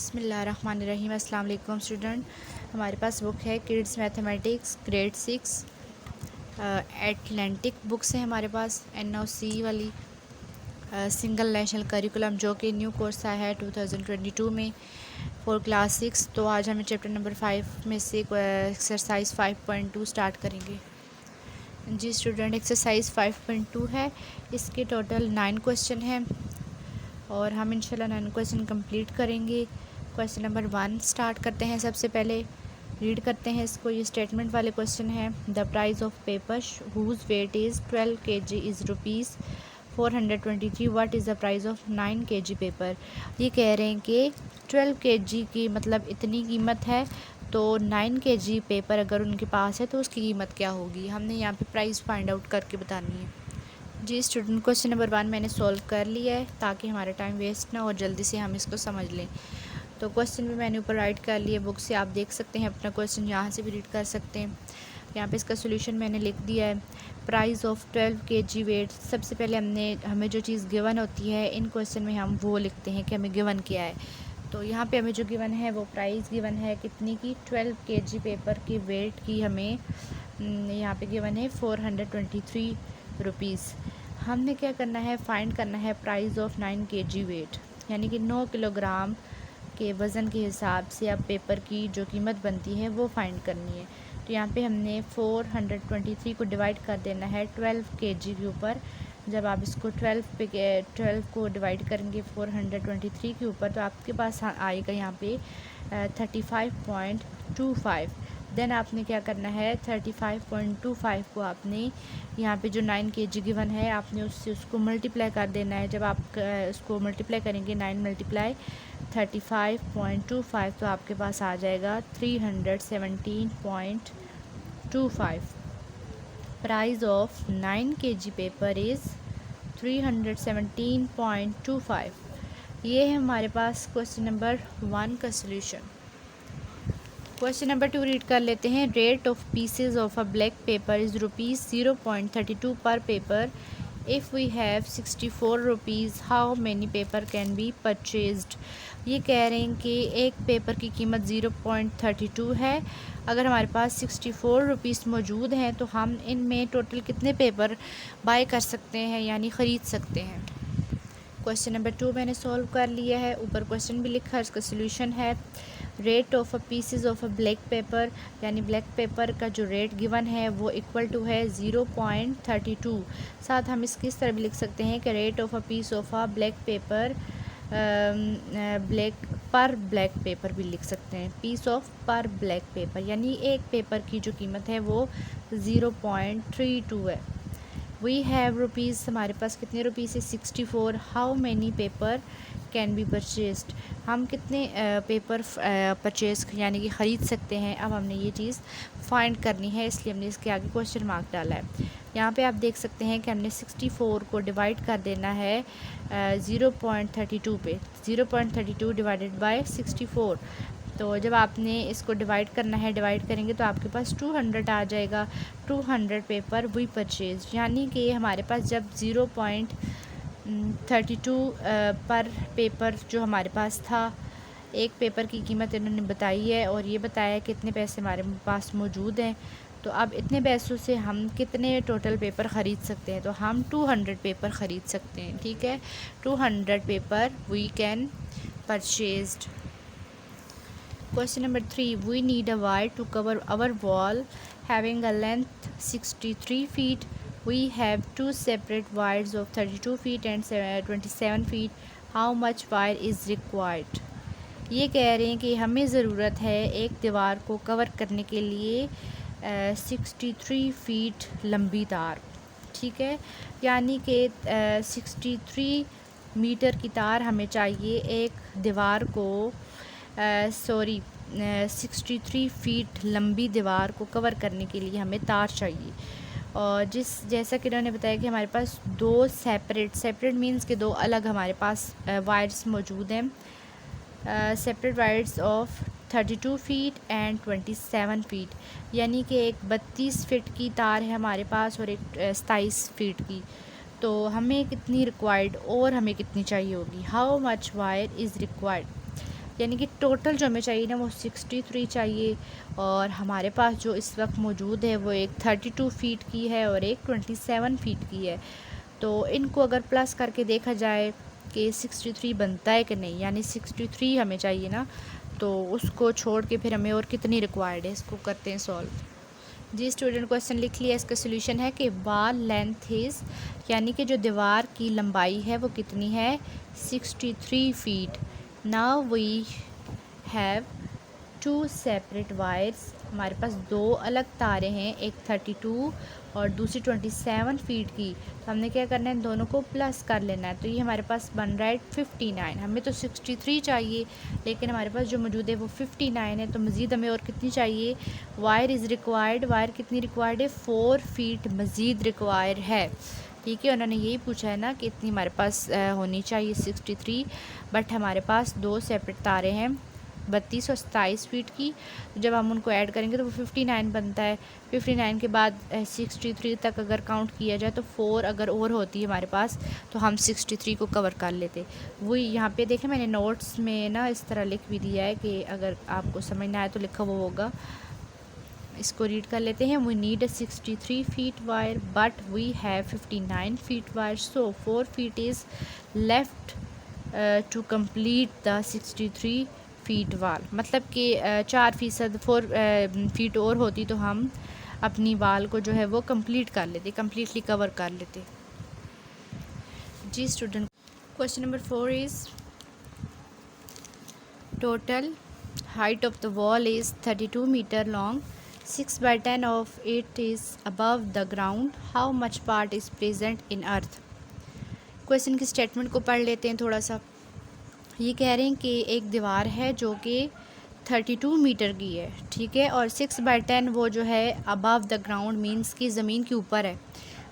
बिस्मिल्लाहिर्रहमानिर्रहीम। अस्सलाम वालेकुम स्टूडेंट। हमारे पास बुक है kids mathematics grade 6 Atlantic books है हमारे पास NOC वाली सिंगल नेशनल करिकुलम जो कि न्यू कोर्स आया है 2022 में फॉर क्लास 6। तो आज हम चैप्टर नंबर 5 में से एक्सरसाइज 5.2 स्टार्ट करेंगे। जी स्टूडेंट, एक्सरसाइज 5.2 है, इसके टोटल 9 क्वेश्चन हैं और हम इंशाल्लाह 9 क्वेश्चन कंप्लीट करेंगे। क्वेश्चन नंबर 1 स्टार्ट करते हैं। सबसे पहले रीड करते हैं इसको। ये स्टेटमेंट वाले क्वेश्चन हैं। The price of paper whose weight is 12 kg is ₹423। What is the price of 9 kg paper. ये कह रहे हैं कि 12 kg की मतलब इतनी कीमत है, तो 9 kg पेपर अगर उनके पास है तो उसकी कीमत क्या होगी। हमने यहाँ पे प्राइस फाइंड आउट करके बतानी है। जी स्टूडेंट, क्वेश्चन नंबर 1 मैंने सॉल्व कर लिया है ताकि हमारा टाइम वेस्ट ना हो, जल्दी से हम इसको समझ लें। तो क्वेश्चन भी मैंने ऊपर राइट कर लिया बुक से, आप देख सकते हैं अपना क्वेश्चन, यहाँ से भी रीड कर सकते हैं। यहाँ पे इसका सोल्यूशन मैंने लिख दिया है। Price of 12 kg weight. सबसे पहले हमें जो चीज़ गिवन होती है इन क्वेश्चन में हम वो लिखते हैं कि हमें गिवन क्या है। तो यहाँ पे हमें जो गिवन है वो प्राइस गिवन है कितनी की, 12 kg पेपर की वेट की हमें यहाँ पे गिवन है ₹423। हमने क्या करना है, फाइंड करना है प्राइस ऑफ 9 kg वेट, यानी कि 9 किलोग्राम के वज़न के हिसाब से अब पेपर की जो कीमत बनती है वो फाइंड करनी है। तो यहाँ पे हमने 423 को डिवाइड कर देना है 12 kg के ऊपर। जब आप इसको 12 को डिवाइड करेंगे 423 के ऊपर तो आपके पास आएगा यहाँ पे 35.25। देन आपने क्या करना है, 35.25 को आपने यहाँ पे जो 9 kg गिवन है आपने उससे उसको मल्टीप्लाई कर देना है। जब आप उसको मल्टीप्लाई करेंगे 9 मल्टीप्लाई 35.25 तो आपके पास आ जाएगा 317.25। Price of 9 kg paper is 317.25। ये है हमारे पास क्वेश्चन नंबर 1 का सोल्यूशन। क्वेश्चन नंबर 2 रीड कर लेते हैं। Rate of pieces of a black paper is ₹0.32 per paper. If we have ₹64, how many paper can be purchased. ये कह रहे हैं कि एक पेपर की कीमत 0.32 है। अगर हमारे पास ₹64 मौजूद हैं तो हम इनमें टोटल कितने पेपर बाय कर सकते हैं, यानी ख़रीद सकते हैं। क्वेश्चन नंबर 2 मैंने सॉल्व कर लिया है, ऊपर क्वेश्चन भी लिखा है, इसका सोल्यूशन है। Rate of a pieces of a black paper, यानी ब्लैक पेपर का जो रेट गिवन है वो इक्वल टू है 0.32। साथ हम इसकी इस तरह भी लिख सकते हैं कि rate of a piece of a black paper black paper भी लिख सकते हैं। Piece of per black paper, यानी एक पेपर की जो कीमत है वो 0.32 है। वी हैव रुपीज़, हमारे पास कितने रुपीज़ है, 64। How many paper can be purchased, हम कितने पेपर परचेज़ यानी कि ख़रीद सकते हैं। अब हमने ये चीज़ फाइंड करनी है, इसलिए हमने इसके आगे क्वेश्चन मार्क डाला है। यहाँ पे आप देख सकते हैं कि हमने 64 को डिवाइड कर देना है 0.32 पे। 0.32 डिवाइडेड बाय 64। तो जब आपने इसको डिवाइड करना है, डिवाइड करेंगे तो आपके पास 200 आ जाएगा। 200 पेपर वी परचेज, यानी कि हमारे पास जब 0.32 पर पेपर जो हमारे पास था, एक पेपर की कीमत इन्होंने बताई है और ये बताया कितने पैसे हमारे पास मौजूद हैं। तो अब इतने पैसों से हम कितने टोटल पेपर ख़रीद सकते हैं, तो हम 200 पेपर ख़रीद सकते हैं। ठीक है, 200 paper we can purchased. Question number 3. We need a wire to cover our wall having a length 63 feet. We have two separate wires of 32 feet and 27 feet. How much wire is required? ये कह रहे हैं कि हमें ज़रूरत है एक दीवार को कवर करने के लिए 63 फीट लंबी तार। ठीक है, यानी कि 63 मीटर की तार हमें चाहिए एक दीवार को 63 फीट लंबी दीवार को कवर करने के लिए हमें तार चाहिए। और जैसा कि उन्होंने बताया कि हमारे पास दो सेपरेट मीन्स के दो अलग हमारे पास वायर्स मौजूद हैं। Separate wires of 32 feet and 27 feet, यानी कि एक 32 फीट की तार है हमारे पास और एक 27 फीट की। तो हमें कितनी रिक्वायर्ड और हमें कितनी चाहिए होगी। How much wire is required. यानी कि टोटल जो हमें चाहिए ना वो 63 चाहिए, और हमारे पास जो इस वक्त मौजूद है वो एक 32 फीट की है और एक 27 फीट की है। तो इनको अगर प्लस करके देखा जाए कि 63 बनता है कि नहीं, यानी 63 हमें चाहिए ना, तो उसको छोड़ के फिर हमें और कितनी रिक्वायर्ड है, इसको करते हैं सॉल्व। जी स्टूडेंट, क्वेश्चन लिख लिया। इसका सोल्यूशन है कि वाल लेंथ इज़, यानी कि जो दीवार की लंबाई है वो कितनी है, 63 feet. Now we have 2 separate wires, हमारे पास 2 अलग तारे हैं, एक 32 और दूसरी 27 फीट की। तो हमने क्या करना है, इन दोनों को प्लस कर लेना है। तो ये हमारे पास बन रहा है 59। हमें तो 63 चाहिए, लेकिन हमारे पास जो मौजूद है वो 59 है। तो मज़ीद हमें और कितनी चाहिए, वायर इज़ रिक्वायर्ड, वायर कितनी रिक्वायर्ड है, 4 फीट मज़ीद रिक्वायर है। ठीक है, उन्होंने यही पूछा है ना कि इतनी हमारे पास होनी चाहिए 63, बट हमारे पास 2 सेपरेट तारे हैं 32 और 27 फीट की। जब हम उनको ऐड करेंगे तो वो 59 बनता है। 59 के बाद 63 तक अगर काउंट किया जाए तो 4 अगर और होती है हमारे पास तो हम 63 को कवर कर लेते। वही यहाँ पे देखें, मैंने नोट्स में ना इस तरह लिख भी दिया है कि अगर आपको समझना आए तो लिखा वो होगा। इसको रीड कर लेते हैं। We need 63 feet wire but we have 59 feet wire, so 4 feet is left to complete the 63 feet wall. मतलब कि 4% 4 फीट और होती तो हम अपनी वाल को जो है वो कंप्लीट कर लेते, कम्प्लीटली कवर कर लेते। जी student, question number 4 is total height of the wall is 32 meter long, 6 by 10 of it is above the ground, how much part is present in earth? Question की स्टेटमेंट को पढ़ लेते हैं थोड़ा सा। ये कह रहे हैं कि एक दीवार है जो कि 32 मीटर की है, ठीक है, और 6 बाई 10 वो जो है अबव द ग्राउंड मीन्स कि ज़मीन के ऊपर है।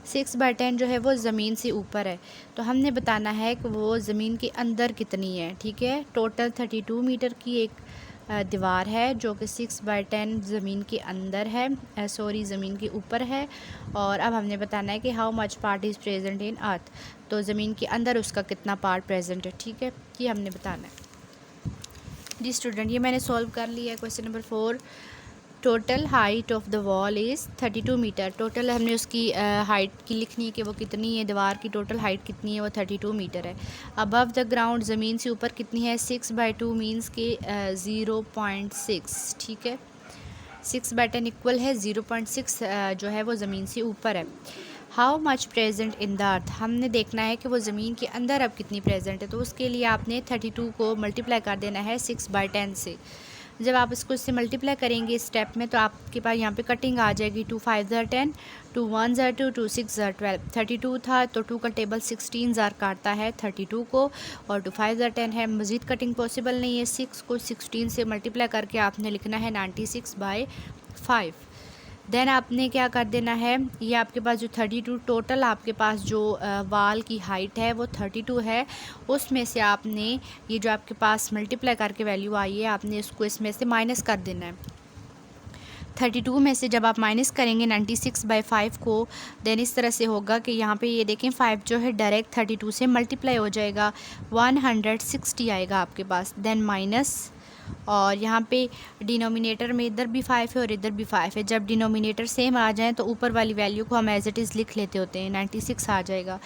6 बाई 10 जो है वो ज़मीन से ऊपर है। तो हमने बताना है कि वो ज़मीन के अंदर कितनी है। ठीक है, टोटल 32 मीटर की एक दीवार है जो कि 6 बाई 10 ज़मीन के अंदर है, ज़मीन के ऊपर है। और अब हमने बताना है कि how much part is present in earth, तो ज़मीन के अंदर उसका कितना पार्ट प्रेजेंट है। ठीक है, ये हमने बताना है। जी स्टूडेंट, ये मैंने सॉल्व कर लिया है। Question number 4, total height of the wall is 32 metre. Total हमने उसकी हाइट की लिखनी है कि वो कितनी है, दीवार की टोटल हाइट कितनी है, वो 32 मीटर है। अबव द ग्राउंड ज़मीन से ऊपर कितनी है, 6 बाई 2 मीन्स के 0.6। ठीक है, 6 बाई 10 इक्वल है 0.6 जो है वो ज़मीन से ऊपर है। How much present in the earth, हमने देखना है कि वो ज़मीन के अंदर अब कितनी प्रेजेंट है। तो उसके लिए आपने 32 को मल्टीप्लाई कर देना है 6 बाई 10 से। जब आप इसको इससे मल्टीप्लाई करेंगे इस स्टेप में तो आपके पास यहाँ पे कटिंग आ जाएगी। 2 5 ज़र 10, 2 1 ज़र 2, 2 6 ज़र 12। 32 था तो 2 का टेबल 16 ज़र काटता है 32 को, और 2 5 ज़र 10 है। मज़ीद कटिंग पॉसिबल नहीं है। 6 को 16 से मल्टीप्लाई करके आपने लिखना है 96 बाई 5। देन आपने क्या कर देना है, ये आपके पास जो 32 टोटल आपके पास जो वाल की हाइट है वो 32 है, उसमें से आपने ये जो आपके पास मल्टीप्लाई करके वैल्यू आई है आपने इसको इसमें से माइनस कर देना है। 32 में से जब आप माइनस करेंगे 96 बाई 5 को, देन इस तरह से होगा कि यहाँ पे ये देखें 5 जो है डायरेक्ट 32 से मल्टीप्लाई हो जाएगा, 160 आएगा आपके पास। देन माइनस, और यहाँ पे डिनोमिनेटर में इधर भी 5 है और इधर भी 5 है। जब डिनोमिनेटर सेम आ जाए तो ऊपर वाली वैल्यू को हम एज इट इज़ लिख लेते होते हैं, 96 आ जाएगा।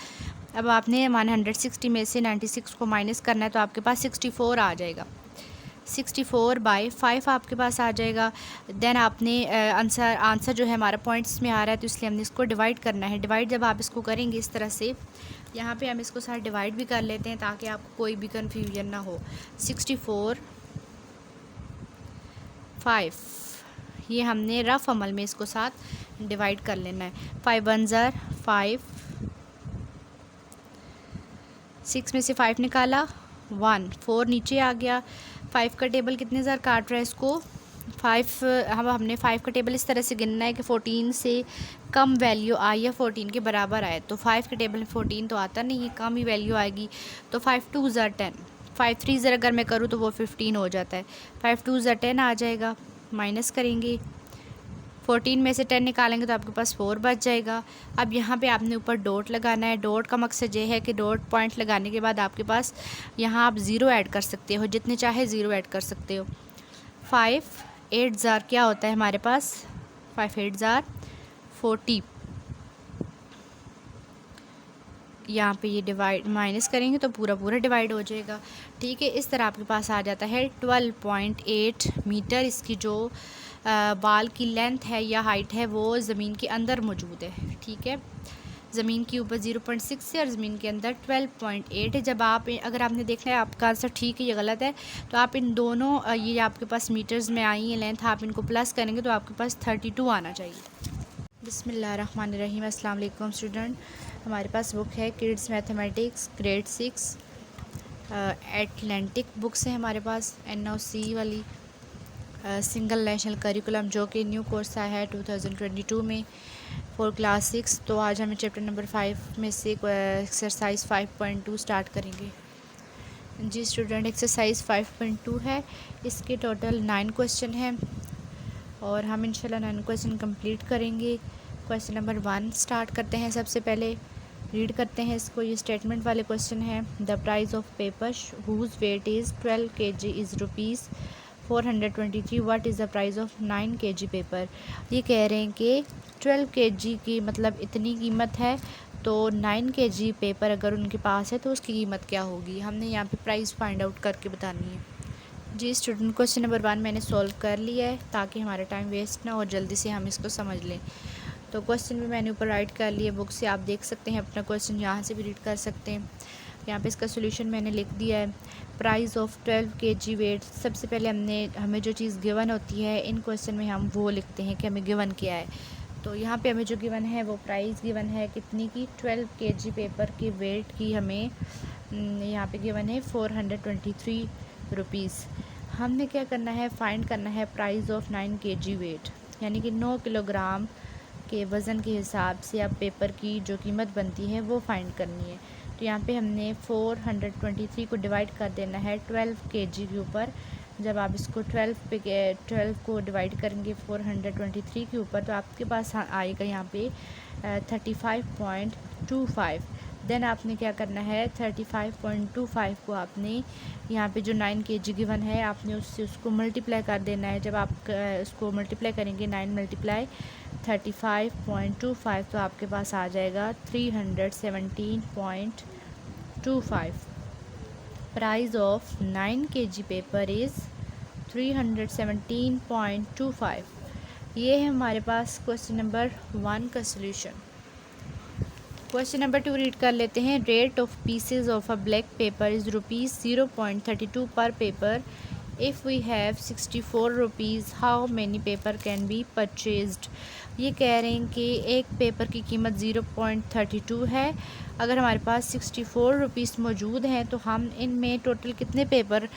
अब आपने 160 में से 96 को माइनस करना है तो आपके पास 64 आ जाएगा। 64 बाई 5 आपके पास आ जाएगा। देन आपने आंसर जो है हमारा पॉइंट्स में आ रहा है तो इसलिए हमने इसको डिवाइड करना है। डिवाइड जब आप इसको करेंगे इस तरह से, यहाँ पे हम इसको साथ डिवाइड भी कर लेते हैं ताकि आपको कोई भी कन्फ्यूजन ना हो। 64 5, ये हमने रफ अमल में इसको साथ डिवाइड कर लेना है। 5 1 ज़र 5, 6 में से 5 निकाला 1, 4 नीचे आ गया। 5 का टेबल कितने ज़र काट रहा है इसको, 5 हमने 5 का टेबल इस तरह से गिनना है कि 14 से कम वैल्यू आई या 14 के बराबर आए। तो 5 के टेबल में 14 तो आता नहीं है, कम ही वैल्यू आएगी। तो 5 2 ज़र 10, 5 3 ज़र अगर मैं करूँ तो वो 15 हो जाता है। 5 2 ज़र 10 आ जाएगा। माइनस करेंगे 14 में से 10 निकालेंगे तो आपके पास 4 बच जाएगा। अब यहाँ पे आपने ऊपर डॉट लगाना है। डॉट का मकसद ये है कि डॉट पॉइंट लगाने के बाद आपके पास यहाँ आप ज़ीरो ऐड कर सकते हो, जितने चाहे ज़ीरो ऐड कर सकते हो। 5 8 ज़ार क्या होता है हमारे पास, 5 8 ज़ार 40। यहाँ पे ये डिवाइड माइनस करेंगे तो पूरा पूरा डिवाइड हो जाएगा। ठीक है, इस तरह आपके पास आ जाता है 12.8 मीटर। इसकी जो बाल की लेंथ है या हाइट है वो ज़मीन के अंदर मौजूद है। ठीक है, ज़मीन के ऊपर 0.6 है और ज़मीन के अंदर 12.8 है। जब आप अगर आपने देखना है आपका आंसर ठीक है या गलत है तो आप इन दोनों ये आपके पास मीटर्स में आई है लेंथ, आप इनको प्लस करेंगे तो आपके पास 32 आना चाहिए। बिस्मिल्लाहिर्रहमानिर्रहीम। अस्सलाम वालेकुम स्टूडेंट, हमारे पास बुक है kids mathematics grade 6 Atlantic books है हमारे पास, NOC वाली सिंगल नेशनल करिकुलम, जो कि न्यू कोर्स आया है 2022 में फॉर क्लास 6। तो आज हमें चैप्टर नंबर 5 में से एक्सरसाइज 5.2 स्टार्ट करेंगे। जी स्टूडेंट, एक्सरसाइज 5.2 है, इसके टोटल 9 क्वेश्चन हैं और हम इंशाल्लाह 9 क्वेश्चन कंप्लीट करेंगे। क्वेश्चन नंबर 1 स्टार्ट करते हैं। सबसे पहले रीड करते हैं इसको। ये स्टेटमेंट वाले क्वेश्चन हैं। The price of paper whose weight is 12 kg is ₹423। What is the price of 9 kg paper. ये कह रहे हैं कि 12 kg की मतलब इतनी कीमत है, तो 9 kg पेपर अगर उनके पास है तो उसकी कीमत क्या होगी। हमने यहाँ पे प्राइस फाइंड आउट करके बतानी है। जी स्टूडेंट, क्वेश्चन नंबर 1 मैंने सॉल्व कर लिया है ताकि हमारा टाइम वेस्ट ना हो, जल्दी से हम इसको समझ लें। तो क्वेश्चन भी मैंने ऊपर राइट कर लिया बुक से, आप देख सकते हैं अपना क्वेश्चन, यहाँ से भी रीड कर सकते हैं। यहाँ पे इसका सोल्यूशन मैंने लिख दिया है। प्राइस ऑफ 12 kg वेट, सबसे पहले हमें जो चीज़ गिवन होती है इन क्वेश्चन में हम वो लिखते हैं कि हमें गिवन क्या है। तो यहाँ पे हमें जो गिवन है वो प्राइस गिवन है कितनी की, 12 kg पेपर की वेट की हमें यहाँ पे गिवन है 423 रुपीज़। हमने क्या करना है, फाइंड करना है प्राइस ऑफ 9 kg वेट, यानी कि 9 किलोग्राम के वज़न के हिसाब से अब पेपर की जो कीमत बनती है वो फाइंड करनी है। तो यहाँ पे हमने 423 को डिवाइड कर देना है 12 kg के ऊपर। जब आप इसको 12 को डिवाइड करेंगे 423 के ऊपर तो आपके पास आएगा यहाँ पे 35.25। देन आपने क्या करना है, 35.25 को आपने यहाँ पे जो 9 kg गिवन है आपने उससे उसको मल्टीप्लाई कर देना है। जब आप उसको मल्टीप्लाई करेंगे 9 मल्टीप्लाई 35.25 तो आपके पास आ जाएगा 317.25। Price of 9 kg paper is 317.25। ये है हमारे पास क्वेश्चन नंबर 1 का सोल्यूशन। क्वेश्चन नंबर 2 रीड कर लेते हैं। Rate of pieces of a black paper is ₹0.32 per paper. If we have 64 rupees how many paper can be purchased. ये कह रहे हैं कि एक पेपर की कीमत 0.32 है, अगर हमारे पास 64 रुपीज़ मौजूद हैं तो हम इनमें टोटल कितने पेपर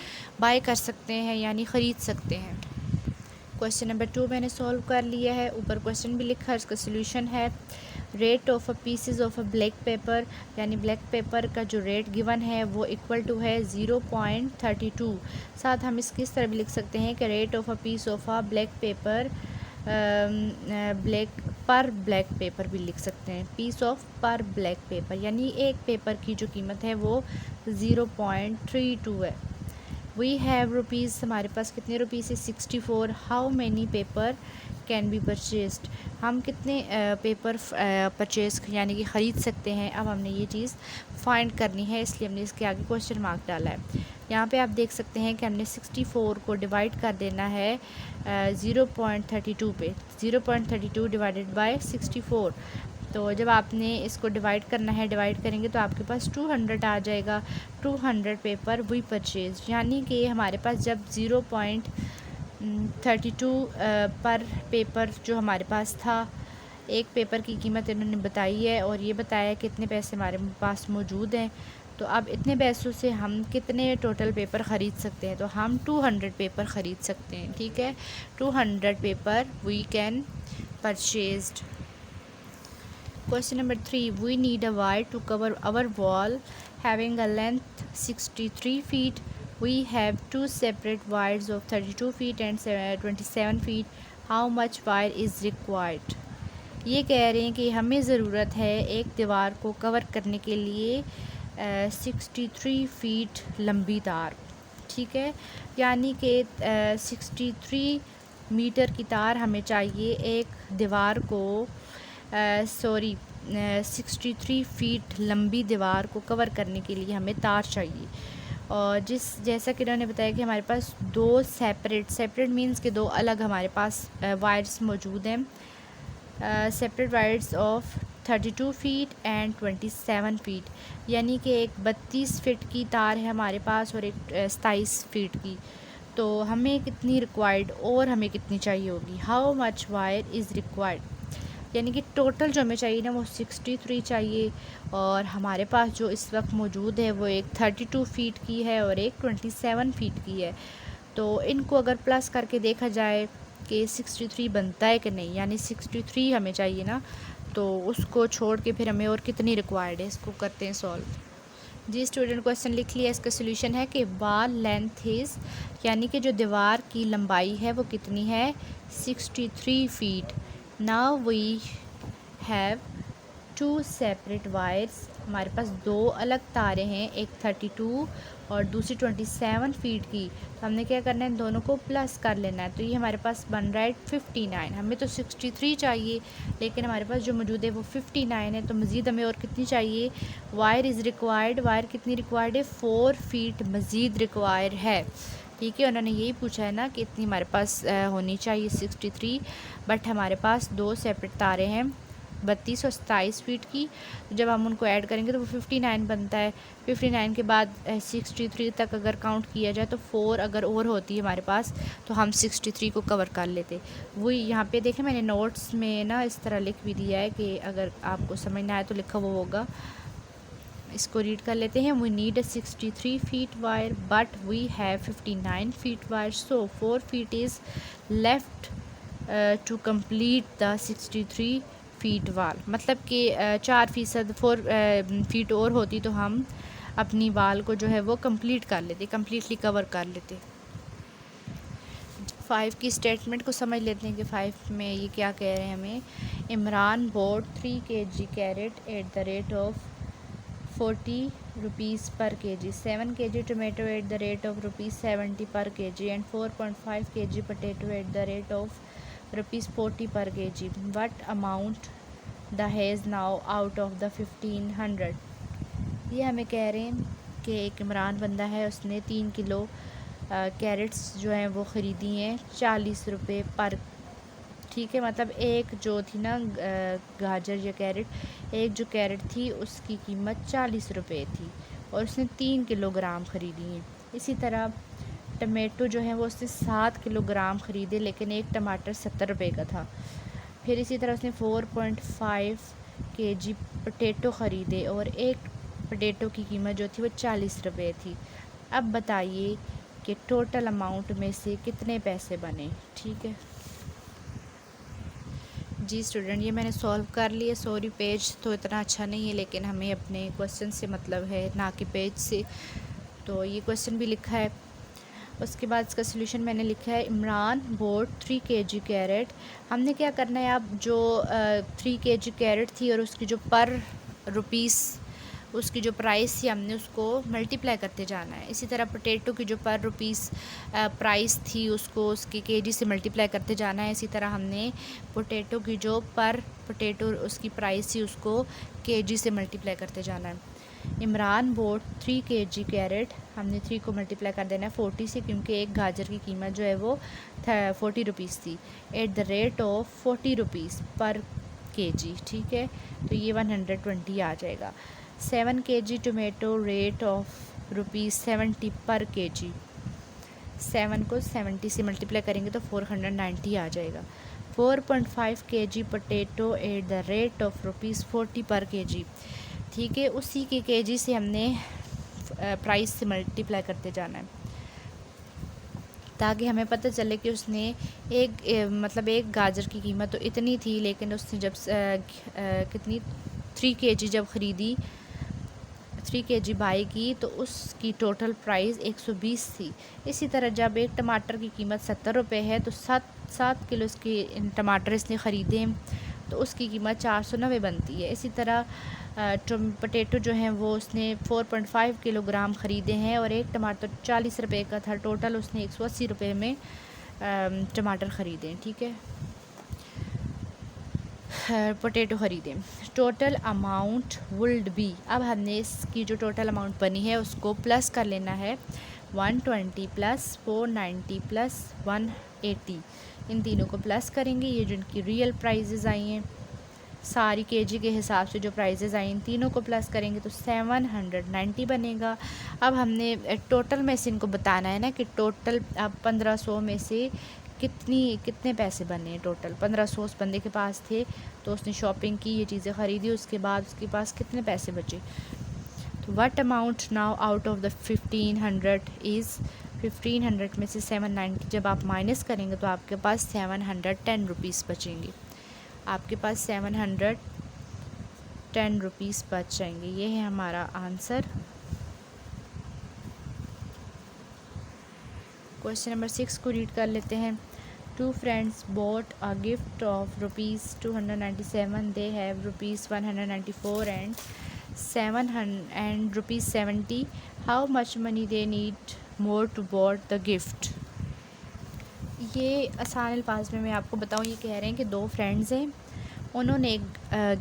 बाय कर सकते हैं यानी ख़रीद सकते हैं। क्वेश्चन नंबर 2 मैंने सॉल्व कर लिया है, ऊपर क्वेश्चन भी लिखा है, इसका सोल्यूशन है। Rate of a pieces of a black paper, यानी ब्लैक पेपर का जो रेट गिवन है वो इक्वल टू है 0.32। साथ हम इसकी इस तरह भी लिख सकते हैं कि rate of a piece of a black paper black paper भी लिख सकते हैं। Piece of per black paper, यानी एक पेपर की जो कीमत है वो 0.32 है। वी हैव रुपीज़, हमारे पास कितने रुपीज़ है, 64। How many paper can be purchased, हम कितने पेपर परचेज़ यानी कि ख़रीद सकते हैं। अब हमने ये चीज़ फाइंड करनी है, इसलिए हमने इसके आगे क्वेश्चन मार्क डाला है। यहाँ पे आप देख सकते हैं कि हमने 64 को डिवाइड कर देना है 0.32 पे। 0.32 डिवाइडेड बाय 64, तो जब आपने इसको डिवाइड करना है, डिवाइड करेंगे तो आपके पास 200 आ जाएगा। 200 पेपर वी परचेज, यानी कि हमारे पास जब 0.32 पर पेपर जो हमारे पास था, एक पेपर की कीमत इन्होंने बताई है और ये बताया कितने पैसे हमारे पास मौजूद हैं। तो अब इतने पैसों से हम कितने टोटल पेपर ख़रीद सकते हैं, तो हम 200 पेपर ख़रीद सकते हैं। ठीक है, 200 paper we can purchased. Question number 3, we need a wire to cover our wall having a length 63 feet. We have two separate wires of 32 feet and 27 feet. How much wire is required. ये कह रहे हैं कि हमें ज़रूरत है एक दीवार को कवर करने के लिए 63 फीट लंबी तार, ठीक है, यानी कि 63 मीटर की तार हमें चाहिए एक दीवार को 63 फीट लंबी दीवार को कवर करने के लिए हमें तार चाहिए। और जैसा कि उन्होंने बताया कि हमारे पास दो सेपरेट मीन्स के दो अलग हमारे पास वायर्स मौजूद हैं, separate wires of 32 feet and 27 feet, यानी कि एक 32 फीट की तार है हमारे पास और एक 27 फीट की। तो हमें कितनी रिक्वायर्ड और हमें कितनी चाहिए होगी, how much wire is required, यानी कि टोटल जो हमें चाहिए ना वो 63 चाहिए, और हमारे पास जो इस वक्त मौजूद है वो एक 32 फीट की है और एक 27 फीट की है। तो इनको अगर प्लस करके देखा जाए कि 63 बनता है कि नहीं, यानी 63 हमें चाहिए ना, तो उसको छोड़ के फिर हमें और कितनी रिक्वायर्ड है, इसको करते हैं सॉल्व। जी स्टूडेंट, क्वेश्चन लिख लिया। इसका सोल्यूशन है कि वाल लेंथ इज़, यानी कि जो दीवार की लंबाई है वो कितनी है, 63 feet. Now we have two separate wires, हमारे पास दो अलग तारें हैं, एक 32 और दूसरी 27 फीट की। तो हमने क्या करना है, इन दोनों को प्लस कर लेना है। तो ये हमारे पास बन रहा है 59। हमें तो 63 चाहिए लेकिन हमारे पास जो मौजूद है वो 59 है, तो मज़ीद हमें और कितनी चाहिए, वायर इज़ रिक्वायर्ड, वायर कितनी रिक्वायर्ड है, 4 फीट मज़ीद रिक्वायर है, ठीक है। उन्होंने यही पूछा है ना कि इतनी हमारे पास होनी चाहिए 63, बट हमारे पास दो सेपरेट तारें हैं 32 और 27 फीट की। जब हम उनको ऐड करेंगे तो वो 59 बनता है। 59 के बाद 63 तक अगर काउंट किया जाए तो 4 अगर और होती है हमारे पास तो हम 63 को कवर कर लेते। वही यहाँ पे देखें, मैंने नोट्स में ना इस तरह लिख भी दिया है कि अगर आपको समझना आए तो लिखा वो होगा। इसको रीड कर लेते हैं। We need 63 feet wire but we have 59 feet wire, so 4 feet is left to complete the 63 feet wall. मतलब कि 4% 4 फीट और होती तो हम अपनी वाल को जो है वो कंप्लीट कर लेते, कम्प्लीटली कवर कर लेते। 5 की स्टेटमेंट को समझ लेते हैं कि 5 में ये क्या कह रहे हैं हमें। Imran bought 3 kg carrot at the rate of 40 rupees per kg, 7 kg tomato at the rate of ₹70 per kg and 4.5 kg potato at the rate of ₹40 per kg. What amount the has now out of the 1500? ये हमें कह रहे हैं कि एक इमरान बंदा है, उसने 3 किलो कैरेट्स जो हैं वो ख़रीदी हैं 40 रुपये पर, ठीक है। मतलब एक जो थी ना गाजर या कैरेट, एक जो कैरेट थी उसकी कीमत 40 रुपये थी और उसने 3 किलोग्राम ख़रीदी हैं। इसी तरह टमाटो जो है वो उसने 7 किलोग्राम ख़रीदे लेकिन एक टमाटर 70 रुपये का था। फिर इसी तरह उसने 4.5 kg पोटैटो ख़रीदे और एक पोटैटो की कीमत जो थी वो 40 रुपये थी। अब बताइए कि टोटल अमाउंट में से कितने पैसे बने, ठीक है जी स्टूडेंट। ये मैंने सॉल्व कर लिया। सॉरी पेज तो इतना अच्छा नहीं है लेकिन हमें अपने क्वेश्चन से मतलब है ना कि पेज से। तो ये क्वेश्चन भी लिखा है। उसके बाद इसका सोल्यूशन मैंने लिखा है। Imran bought 3 kg carrot. हमने क्या करना है, अब जो 3 kg कैरेट थी और उसकी जो पर रुपीस उसकी जो प्राइस थी हमने उसको मल्टीप्लाई करते जाना है। इसी तरह पोटैटो की जो पर रुपीस प्राइस थी उसको उसकी kg से मल्टीप्लाई करते जाना है। इसी तरह हमने पोटैटो की जो पर पोटैटो उसकी प्राइस थी उसको kg से मल्टीप्लाई करते जाना है। इमरान बोर्ड 3 kg कैरेट, हमने 3 को मल्टीप्लाई कर देना है 40 से क्योंकि एक गाजर की कीमत जो है वो 40 रुपीज़ थी, eight the rate of 40 rupees per kg, ठीक है। तो ये 120 आ जाएगा। 7 kg tomato rate of ₹70 per kg, 7 को 70 से मल्टीप्लाई करेंगे तो 490 आ जाएगा। 4.5 kg potato at the rate of ₹40 पर kg, ठीक है। उसी के kg से हमने प्राइस से मल्टीप्लाई करते जाना है ताकि हमें पता चले कि उसने मतलब एक गाजर की कीमत तो इतनी थी लेकिन उसने जब कितनी 3 kg जब ख़रीदी 3 kg बाई की तो उसकी टोटल प्राइस 120 थी। इसी तरह जब एक टमाटर की कीमत 70 रुपये है तो 7 किलो इसके टमाटर इसने ख़रीदे तो उसकी कीमत 490 बनती है। इसी तरह पोटैटो जो हैं वो उसने 4.5 किलोग्राम ख़रीदे हैं और एक टमाटर 40 रुपये का था। टोटल उसने 180 रुपये में टमाटर ख़रीदे। ठीक है, पोटैटो ख़रीदे। टोटल अमाउंट वुल्ड बी, अब हमने इसकी जो टोटल अमाउंट बनी है उसको प्लस कर लेना है। 120 प्लस 490 प्लस 180, इन तीनों को प्लस करेंगे। ये जो इनकी रियल प्राइजेज़ आई हैं सारी केजी के हिसाब से जो प्राइजेज़ आई इन तीनों को प्लस करेंगे तो 790 बनेगा। अब हमने टोटल में से इनको बताना है ना कि टोटल अब 1500 में से कितने पैसे बने हैं। टोटल 1500 उस बंदे के पास थे तो उसने शॉपिंग की, ये चीज़ें ख़रीदी, उसके बाद उसके पास कितने पैसे बचे। तो what amount now out of the 1500 is 1500 में से 790 जब आप माइनस करेंगे तो आपके पास 710 रुपीज़ बचेंगे। आपके पास 710 रुपीज़ बच जाएंगे। ये है हमारा आंसर। क्वेश्चन नंबर 6 को रीड कर लेते हैं। 2 friends bought a gift of ₹297. They have ₹194 and ₹70. How much money they need more to bought the gift? ये आसान अल्फाज में मैं आपको बताऊँ, ये कह रहे हैं कि 2 फ्रेंड्स हैं, उन्होंने एक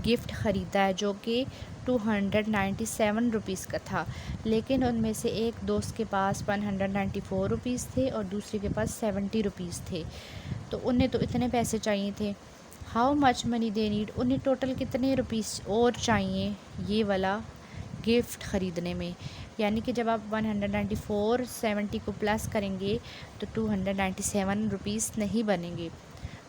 गिफ्ट ख़रीदा है जो कि 297 रुपीज़ का था, लेकिन उनमें से एक दोस्त के पास 194 रुपीज़ थे और दूसरे के पास 70 रुपीज़ थे। तो उन्हें तो इतने पैसे चाहिए थे। How much money they need, उन्हें टोटल कितने रुपीज़ और चाहिए ये वाला गिफ्ट ख़रीदने में। यानी कि जब आप 194 70 को प्लस करेंगे तो 297 रुपीज़ नहीं बनेंगे।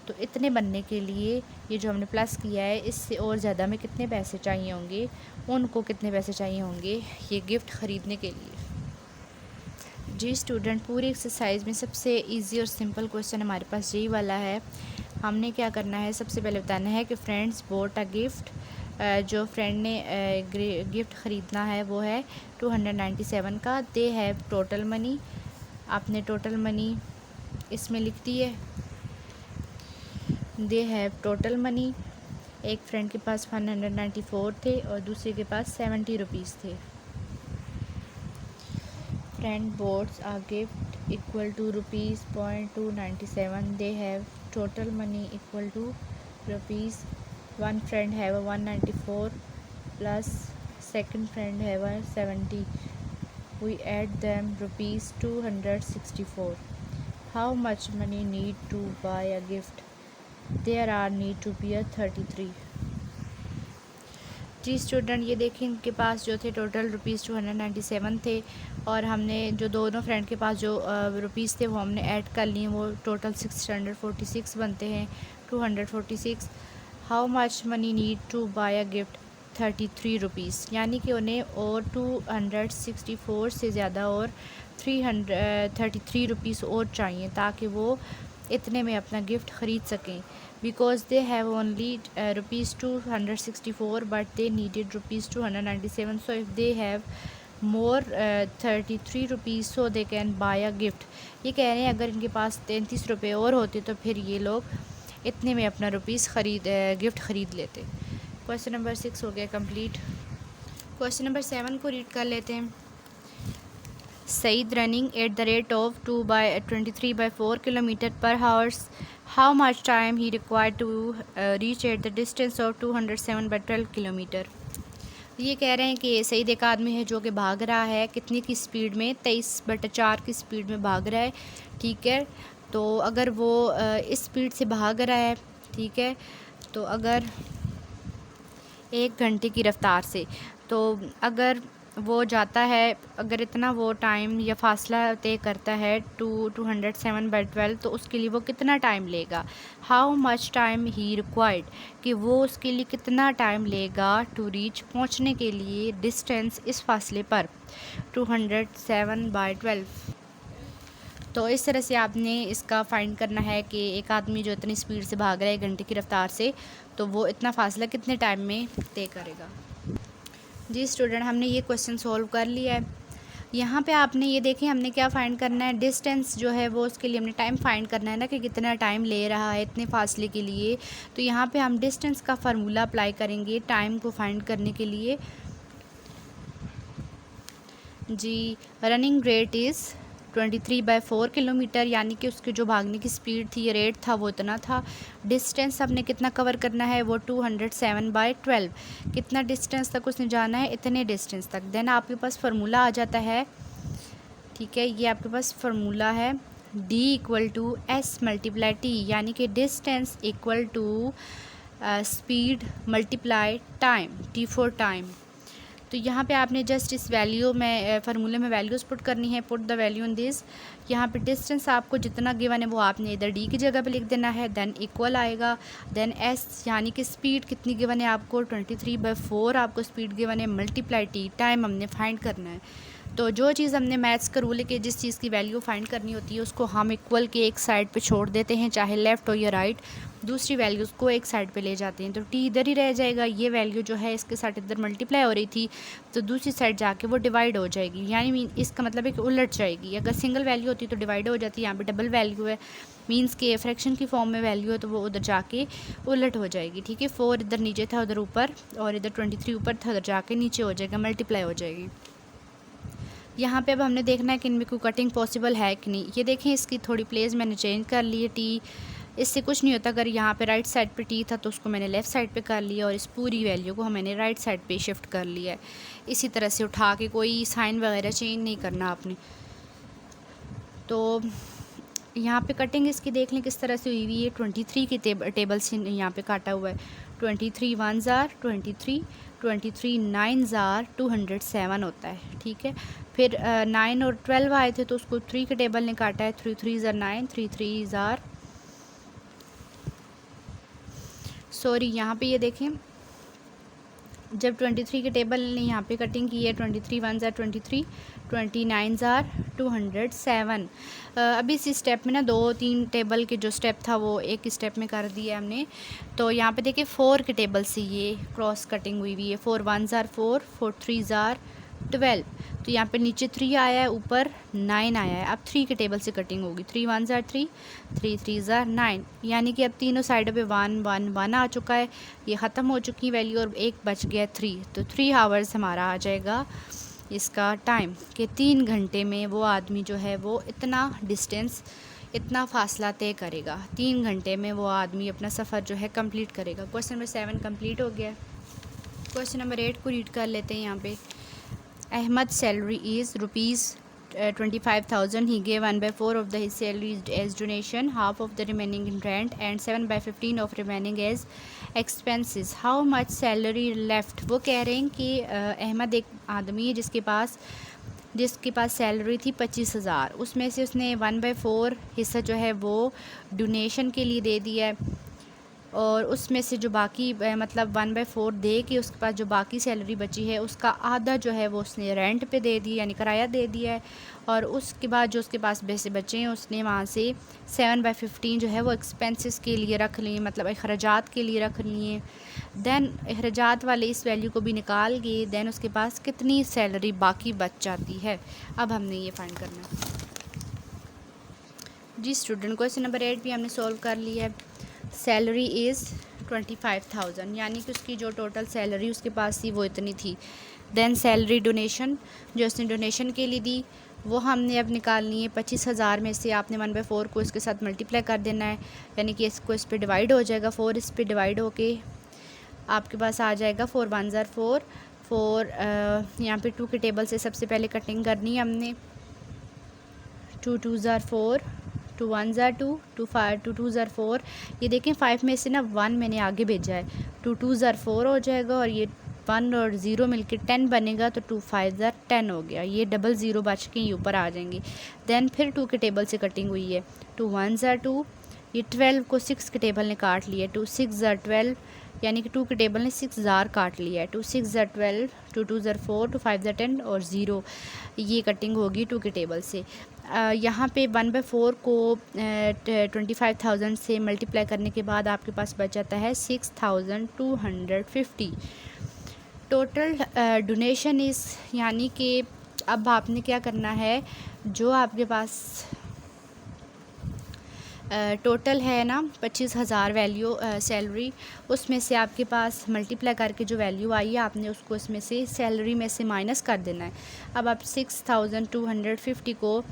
तो इतने बनने के लिए ये जो हमने प्लस किया है इससे और ज़्यादा में कितने पैसे चाहिए होंगे, उनको कितने पैसे चाहिए होंगे ये गिफ्ट ख़रीदने के लिए। जी स्टूडेंट, पूरी एक्सरसाइज में सबसे इजी और सिंपल क्वेश्चन हमारे पास यही वाला है। हमने क्या करना है, सबसे पहले बताना है कि फ्रेंड्स बोट अ गिफ्ट, जो फ्रेंड ने गिफ्ट ख़रीदना है वो है 297 का। दे हैव टोटल मनी, आपने टोटल मनी इसमें लिख दी है। दे हैव टोटल मनी, एक फ्रेंड के पास 194 थे और दूसरे के पास 70 रुपीज़ थे। Friend bought a gift equal to ₹.297. They have total money equal to rupees, one friend have 194 plus second friend have 70, we add them ₹264. How much money need to buy a gift, there are need to be 33। जी student, ये देखें इनके पास जो थे total ₹297 थे और हमने जो दोनों फ्रेंड के पास जो रुपीज़ थे वो हमने ऐड कर लिए, वो टोटल 646 बनते हैं, 246। How much money need to buy a gift, 33 rupees. यानी कि उन्हें और 264 से ज़्यादा और 33 रुपीज़ और चाहिए ताकि वो इतने में अपना गिफ्ट ख़रीद सकें। Because they have only ₹264 but they needed ₹297, so if they have more 33 rupees so they can buy a gift. ये कह रहे हैं अगर इनके पास 33 रुपये और होते तो फिर ये लोग इतने में अपना गिफ्ट ख़रीद लेते। क्वेश्चन नंबर 6 हो गया कंप्लीट। क्वेश्चन नंबर 7 को रीड कर लेते हैं। Saeed running at the rate of 23/4 km per hour. How much time he required to reach at the distance of 207/12 km? ये कह रहे हैं कि सईद एक आदमी है जो कि भाग रहा है कितनी की स्पीड में, 23/4 की स्पीड में भाग रहा है। ठीक है, तो अगर वो इस स्पीड से भाग रहा है, ठीक है, तो अगर 1 घंटे की रफ़्तार से, तो अगर वो जाता है, अगर इतना वो टाइम या फासला तय करता है 207/12 तो उसके लिए वो कितना टाइम लेगा। How much time he required, कि वो उसके लिए कितना टाइम लेगा टू रीच, पहुंचने के लिए, डिस्टेंस इस फासले पर 207/12। तो इस तरह से आपने इसका फाइंड करना है कि एक आदमी जो इतनी स्पीड से भाग रहा है 1 घंटे की रफ़्तार से, तो वो इतना फासला कितने टाइम में तय करेगा। जी स्टूडेंट, हमने ये क्वेश्चन सॉल्व कर लिया है। यहाँ पे आपने ये देखें, हमने क्या फ़ाइंड करना है, डिस्टेंस जो है वो उसके लिए हमने टाइम फ़ाइंड करना है ना, कि कितना टाइम ले रहा है इतने फासले के लिए। तो यहाँ पे हम डिस्टेंस का फार्मूला अप्लाई करेंगे टाइम को फाइंड करने के लिए। जी, रनिंग रेट इज़ 23/4 किलोमीटर, यानी कि उसकी जो भागने की स्पीड थी, ये रेट था, वो इतना था। डिस्टेंस हमने कितना कवर करना है, वो 207/12। कितना डिस्टेंस तक उसने जाना है, इतने डिस्टेंस तक। देन आपके पास फार्मूला आ जाता है, ठीक है, ये आपके पास फार्मूला है D = S × T, यानी कि distance equal to speed multiply time, T for time. तो यहाँ पे आपने जस्ट इस वैल्यू में फार्मूले में वैल्यूज़ पुट करनी है, put the value in this. यहाँ पे डिस्टेंस आपको जितना गिवन है वो आपने इधर D की जगह पे लिख देना है, देन इक्वल आएगा, देन S यानी कि स्पीड कितनी गिवन है आपको, 23/4 आपको स्पीड गिवन है, मल्टीप्लाई T, टाइम हमने फाइंड करना है। तो जो चीज़ हमने मैथ्स का रूल है कि जिस चीज़ की वैल्यू फाइंड करनी होती है उसको हम इक्वल के एक साइड पे छोड़ देते हैं, चाहे लेफ़्ट हो या राइट, दूसरी वैल्यूज़ को एक साइड पे ले जाते हैं। तो टी इधर ही रह जाएगा, ये वैल्यू जो है इसके साथ इधर मल्टीप्लाई हो रही थी तो दूसरी साइड जाके वो डिवाइड हो जाएगी, यानी इसका मतलब है कि उलट जाएगी। अगर सिंगल वैल्यू होती तो डिवाइड हो जाती, यहाँ पे डबल वैल्यू है, मीन्स के फ्रैक्शन की फॉर्म में वैल्यू है, तो वो उधर जाके उलट हो जाएगी। ठीक है, 4 इधर नीचे था, उधर ऊपर, और इधर 23 ऊपर था, उधर जाके नीचे हो जाएगा, मल्टीप्लाई हो जाएगी। यहाँ पे अब हमने देखना है कि इनमें कोई कटिंग पॉसिबल है कि नहीं। ये देखें, इसकी थोड़ी प्लेस मैंने चेंज कर ली है, टी, इससे कुछ नहीं होता। अगर यहाँ पे राइट साइड पे टी था तो उसको मैंने लेफ़्ट साइड पे कर लिया, और इस पूरी वैल्यू को मैंने राइट साइड पे शिफ्ट कर लिया है। इसी तरह से उठा के कोई साइन वगैरह चेंज नहीं करना आपने। तो यहाँ पे कटिंग इसकी देख लें किस तरह से हुई हुई है। 23 की टेबल से यहाँ पे काटा हुआ है। 23 1s are 23, 23 9s are 207 होता है। ठीक है, फिर 9 और 12 आए थे तो उसको 3 के टेबल ने काटा है। 3 3s are 9, 3 3s are, sorry यहाँ पे ये देखें, जब 23 के टेबल ने यहाँ पे कटिंग की है, 23 1s are 23, 29s are 207। अभी इसी स्टेप में ना 2-3 टेबल के जो स्टेप था वो एक स्टेप में कर दिया हमने। तो यहाँ पे देखिए 4 के टेबल से ये क्रॉस कटिंग हुई हुई है। 4 1s are 4, 4 3s are 12। तो यहाँ पे नीचे 3 आया है, ऊपर 9 आया है। अब 3 के टेबल से कटिंग होगी। 3 1s are 3, 3 3s are 9, यानी कि अब तीनों साइडों पे 1 1 1 आ चुका है। ये ख़त्म हो चुकी वैल्यू और एक बच गया 3। तो 3 आवर्स हमारा आ जाएगा इसका टाइम, कि 3 घंटे में वो आदमी जो है वो इतना डिस्टेंस, इतना फासला तय करेगा। 3 घंटे में वो आदमी अपना सफ़र जो है कंप्लीट करेगा। क्वेश्चन नंबर 7 कंप्लीट हो गया। क्वेश्चन नंबर 8 को रीड कर लेते हैं। यहाँ पे Ahmad's salary is rupees 25,000. He gave 1/4 of his salary as donation, half of the remaining in rent, and 7/15 of remaining as expenses. How much salary left? वो कह रहे हैं कि अहमद एक आदमी है जिसके पास सैलरी थी 25,000, उसमें से उसने 1/4 हिस्सा जो है वो डोनेशन के लिए दे दिया है, और उसमें से जो बाकी मतलब 1/4 दे के उसके पास जो बाकी सैलरी बची है उसका आधा जो है वो उसने रेंट पे दे दिया, यानी किराया दे दिया है। और उसके बाद जो उसके पास पैसे बचे हैं उसने वहाँ से 7/15 जो है वो एक्सपेंसेस के लिए रख लिए, मतलब अखराजात के लिए रख लिए। देन अखराजात वाले इस वैल्यू को भी निकाल के देन उसके पास कितनी सैलरी बाकी बच जाती है, अब हमने ये फाइंड करना है। जी स्टूडेंट, क्वेश्चन नंबर 8 भी हमने सॉल्व कर लिया है। सैलरी इज़ 25,000, यानी कि उसकी जो टोटल सैलरी उसके पास थी वो इतनी थी। देन सैलरी डोनेशन जो उसने डोनेशन के लिए दी वो हमने अब निकालनी है। 25,000 में से आपने 1/4 को इसके साथ मल्टीप्लाई कर देना है, यानी कि इसको इस पर डिवाइड हो जाएगा। 4 इस पर डिवाइड होके आपके पास आ जाएगा 4 1s are 4, 4 यहाँ पे 2 के टेबल से सबसे पहले कटिंग करनी है हमने। 2 2s are 4, 2 1s are 2, 2 2s are 4। ये देखें 5 में से ना 1 मैंने आगे भेजा है, 2 2s are 4 हो जाएगा, और ये 1 और 0 मिलके 10 बनेगा, तो 2 5s are 10 हो गया। ये डबल 0 बच के ये ऊपर आ जाएंगे। देन फिर 2 के टेबल से कटिंग हुई है। 2 1s are 2, ये 12 को 6 के टेबल ने काट लिया। 2 6s are 12, यानी कि 2 के टेबल ने 6,000 काट लिया है। 2 6s are 12, 2 2s are 4, 2 5s are 10 और 0, ये कटिंग होगी 2 के टेबल से। यहाँ पे 1/4 को 25,000 से मल्टीप्लाई करने के बाद आपके पास बच जाता है 6,250। टोटल डोनेशन इज़, यानी कि अब आपने क्या करना है, जो आपके पास टोटल है ना 25,000 वैल्यू सैलरी, उसमें से आपके पास मल्टीप्लाई करके जो वैल्यू आई है आपने उसको इसमें से सैलरी में से माइनस कर देना है। अब आप 6,250 को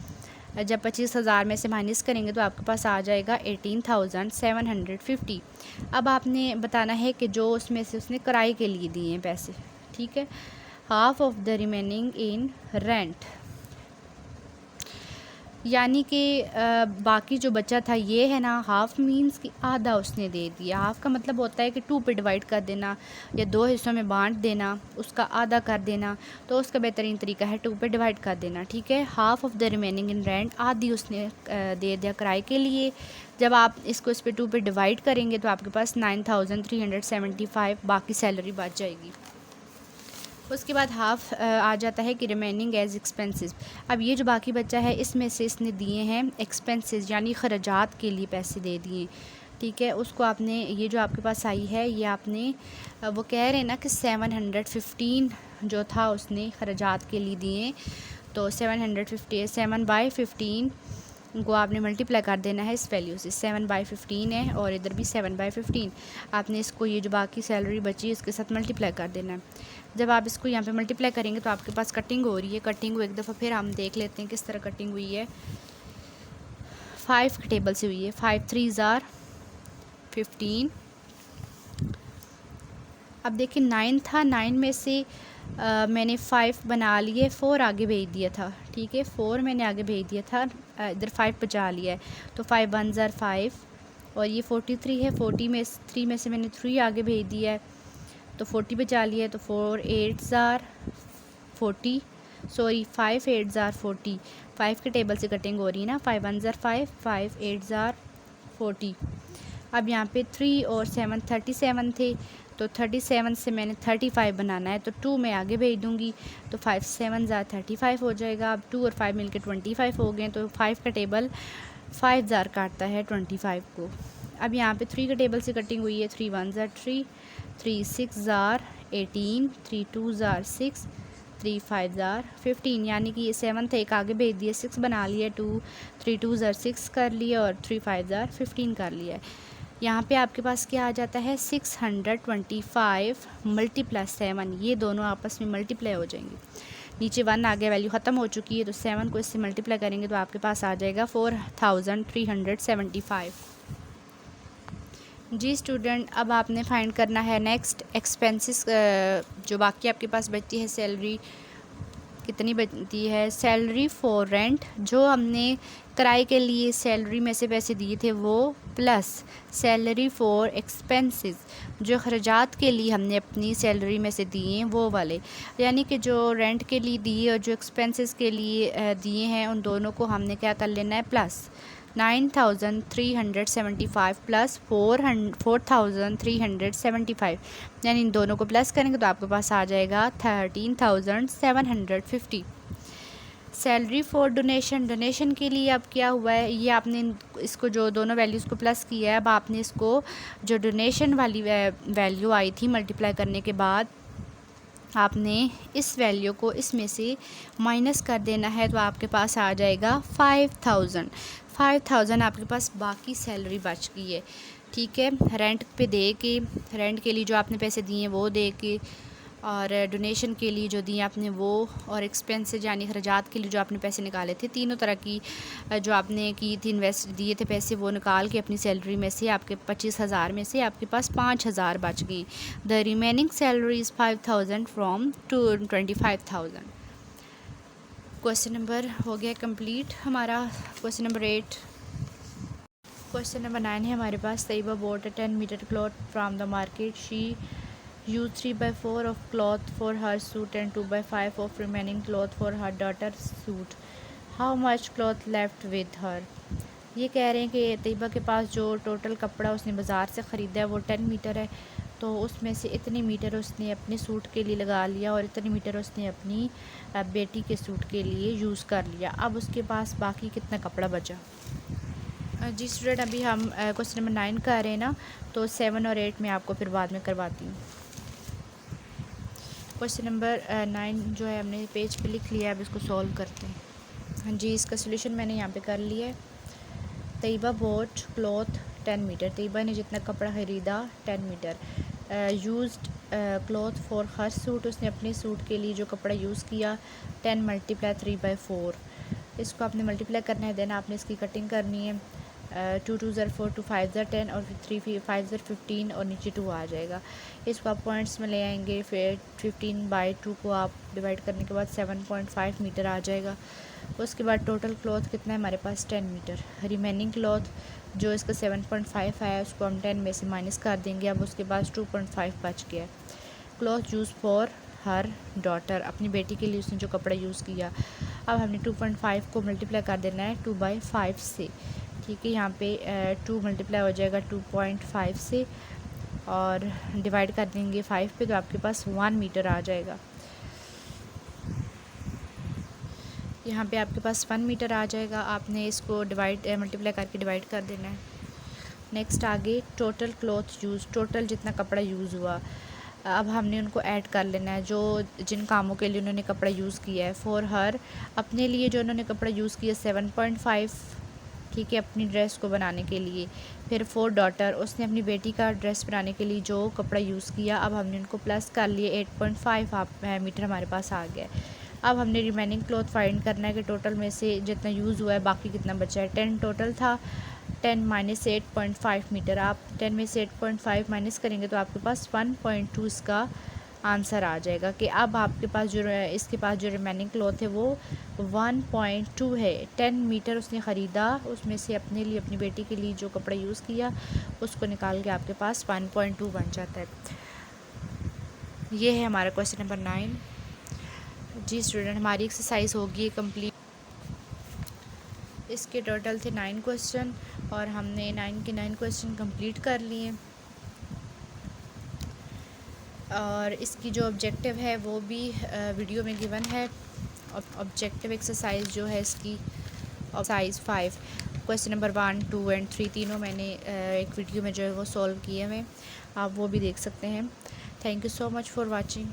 जब 25,000 में से माइनस करेंगे तो आपके पास आ जाएगा 18,750। अब आपने बताना है कि जो उसमें से उसने किराए के लिए दिए हैं पैसे, ठीक है। Half of the remaining in rent, यानी कि बाकी जो बचा था ये है ना, हाफ़ मीन्स कि आधा उसने दे दिया। हाफ़ का मतलब होता है कि 2 पे डिवाइड कर देना या 2 हिस्सों में बांट देना, उसका आधा कर देना। तो उसका बेहतरीन तरीका है 2 पे डिवाइड कर देना, ठीक है। Half of the remaining in rent, आधी उसने दे दिया किराए के लिए। जब आप इसको इस पर 2 पे डिवाइड करेंगे तो आपके पास 9,375 बाकी सैलरी बच जाएगी। उसके बाद हाफ़ आ जाता है कि रिमेनिंग एज एक्सपेंसेस। अब ये जो बाकी बचा है इसमें से इसने दिए हैं एक्सपेंसेस, यानी ख़राजात के लिए पैसे दे दिए, ठीक है। उसको आपने, ये जो आपके पास आई है ये आपने, वो कह रहे हैं ना कि 715 जो था उसने ख़राजात के लिए दिए, तो 750 7/15 को आपने मल्टीप्लाई कर देना है इस वैल्यू से। 7/15 है और इधर भी 7/15। आपने इसको, ये जो बाकी सैलरी बची इसके साथ मल्टीप्लाई कर देना है। जब आप इसको यहाँ पे मल्टीप्लाई करेंगे तो आपके पास कटिंग हो रही है। कटिंग को एक दफ़ा फिर हम देख लेते हैं किस तरह कटिंग हुई है। 5 के टेबल से हुई है। 5 3 ज़ार 15। अब देखिए 9 था, 9 में से मैंने 5 बना लिए, 4 आगे भेज दिया था, ठीक है। 4 मैंने आगे भेज दिया था, इधर 5 बचा लिया है, तो 5 1 ज़ार 5। और ये 43 है, 40 में 3 में से मैंने 3 आगे भेज दिया है, तो 40 बचा लिया है, तो 4 8 ज़ार 40, सॉरी 5 8 ज़ार 40। 5 के टेबल से कटिंग हो रही है ना। 5 1 ज़ार 5, 5 8 ज़ार 40। अब यहाँ पे 3 और 7 37 थे, तो 37 से मैंने 35 बनाना है, तो 2 मैं आगे भेज दूँगी, तो 5 7 ज़ार 35 हो जाएगा। अब 2 और 5 मिलके 25 हो गए, तो 5 का टेबल 5 ज़ार काटता है 25 को। अब यहाँ पे 3 के टेबल से कटिंग हुई है। 3 1 ज़ार 3, 3 6 ज़ार 18, 3 2 ज़ार 6, 3 5 ज़ार 15, यानी कि ये 7 थे, एक आगे भेज दिए, 6 बना लिया, 2 3 2 ज़ार 6 कर लिया और 3 5 ज़ार 15 कर लिया है। यहाँ पे आपके पास क्या आ जाता है 625 मल्टीप्लस 7, ये दोनों आपस में मल्टीप्लाई हो जाएंगे। नीचे 1 आ गया, वैल्यू ख़त्म हो चुकी है, तो 7 को इससे मल्टीप्लाई करेंगे तो आपके पास आ जाएगा 4,375। जी स्टूडेंट, अब आपने फाइंड करना है नेक्स्ट एक्सपेंसेस। जो बाकी आपके पास बचती है सैलरी कितनी बनती है। सैलरी फॉर रेंट, जो हमने किराए के लिए सैलरी में से पैसे दिए थे वो, प्लस सैलरी फॉर एक्सपेंसेस, जो खर्चात के लिए हमने अपनी सैलरी में से दिए हैं वो वाले, यानी कि जो रेंट के लिए दिए और जो एक्सपेंसेस के लिए दिए हैं उन दोनों को हमने क्या कर लेना है, प्लस 9,375 प्लस 4,375, यानी इन दोनों को प्लस करेंगे तो आपके पास आ जाएगा 13,750। सैलरी फॉर डोनेशन, डोनेशन के लिए अब क्या हुआ है, ये आपने इसको जो दोनों वैल्यूज़ को प्लस किया है, अब आपने इसको जो डोनेशन वाली वैल्यू आई थी मल्टीप्लाई करने के बाद आपने इस वैल्यू को इसमें से माइनस कर देना है, तो आपके पास आ जाएगा 5,000 आपके पास बाकी सैलरी बच गई है, ठीक है। रेंट पे दे के, रेंट के लिए जो आपने पैसे दिए हैं वो दे के, और डोनेशन के लिए जो दिए आपने वो, और एक्सपेंसेस यानी खर्चात के लिए जो आपने पैसे निकाले थे, तीनों तरह की जो आपने की थी इन्वेस्ट दिए थे पैसे, वो निकाल के अपनी सैलरी में से आपके 25,000 में से आपके पास 5,000 बच गई। The remaining salary is 5,000 from 25,000। Question number हो गया कंप्लीट हमारा। Question number 8। क्वेश्चन नंबर 9 है हमारे पास। Taiba bought a 10 meter cloth from the market. She used 3/4 of cloth for her suit and 2/5 of remaining cloth for her daughter's suit. How much cloth left with her? ये कह रहे हैं कि तैयबा के पास जो total कपड़ा उसने बाज़ार से ख़रीदा है वो 10 मीटर है, तो उसमें से इतने मीटर उसने अपने सूट के लिए लगा लिया और इतने मीटर उसने अपनी बेटी के सूट के लिए यूज़ कर लिया। अब उसके पास बाकी कितना कपड़ा बचा। जी स्टूडेंट, अभी हम क्वेश्चन नंबर 9 कर रहे हैं ना, तो 7 और 8 में आपको फिर बाद में करवाती हूँ। क्वेश्चन नंबर 9 जो है हमने पेज पे लिख लिया है, अब इसको सॉल्व करते हैं। हाँ जी, इसका सोल्यूशन मैंने यहाँ पे कर लिया है। Tayyaba bought cloth 10 metre, Tayyaba ने जितना कपड़ा ख़रीदा 10 मीटर। यूज्ड क्लॉथ फॉर हर सूट, उसने अपने सूट के लिए जो कपड़ा यूज़ किया 10 मल्टीप्लाई 3/4। इसको आपने मल्टीप्लाई करना है, देन आपने इसकी कटिंग करनी है। 2 2 ज़र 4, 2 5 ज़र 10 और 3 5 ज़र 15 और नीचे 2 आ जाएगा। इसको आप पॉइंट्स में ले आएंगे, फिर 15/2 को आप डिवाइड करने के बाद 7.5 मीटर आ जाएगा। उसके बाद टोटल क्लॉथ कितना है हमारे पास 10 मीटर। रिमेनिंग क्लॉथ जो इसका 7.5 है उसको हम 10 में से माइनस कर देंगे। अब उसके पास 2.5 बच गया। Cloth use for her daughter, अपनी बेटी के लिए उसने जो कपड़ा यूज़ किया। अब हमने 2.5 को मल्टीप्लाई कर देना है 2/5 से। ठीक है, यहाँ पे 2 मल्टीप्लाई हो जाएगा 2.5 से और डिवाइड कर देंगे 5 पे, तो आपके पास 1 मीटर आ जाएगा। यहाँ पे आपके पास 1 मीटर आ जाएगा। आपने इसको मल्टीप्लाई करके डिवाइड कर देना है। नेक्स्ट आगे टोटल क्लॉथ यूज़, टोटल जितना कपड़ा यूज़ हुआ, अब हमने उनको ऐड कर लेना है जो जिन कामों के लिए उन्होंने कपड़ा यूज़ किया है। फॉर हर, अपने लिए जो उन्होंने कपड़ा यूज़ किया 7.5, ठीक है, अपनी ड्रेस को बनाने के लिए। फिर फॉर डॉटर, उसने अपनी बेटी का ड्रेस बनाने के लिए जो कपड़ा यूज़ किया। अब हमने उनको प्लस कर लिए 8.5 मीटर हमारे पास आ गया। अब हमने रिमेनिंग क्लॉथ फाइंड करना है कि टोटल में से जितना यूज़ हुआ है बाकी कितना बचा है। 10 टोटल था, 10 माइनस 8.5 मीटर। आप 10 में से 8.5 माइनस करेंगे तो आपके पास 1.2 इसका आंसर आ जाएगा। कि अब आपके पास जो इसके पास जो रिमेनिंग क्लॉथ है वो 1.2 है। 10 मीटर उसने ख़रीदा, उसमें से अपने लिए अपनी बेटी के लिए जो कपड़ा यूज़ किया उसको निकाल के आपके पास 1.2 बन जाता है। ये है हमारा क्वेश्चन नंबर 9। जी स्टूडेंट, हमारी एक्सरसाइज होगी कंप्लीट। इसके टोटल थे 9 क्वेश्चन और हमने 9 के 9 क्वेश्चन कंप्लीट कर लिए। और इसकी जो ऑब्जेक्टिव है वो भी वीडियो में गिवन है। ऑब्जेक्टिव एक्सरसाइज जो है इसकी एक्सरसाइज 5 क्वेश्चन नंबर 1, 2 एंड 3 तीनों मैंने एक वीडियो में जो है वो सॉल्व किए हैं, आप वो भी देख सकते हैं। Thank you so much for watching.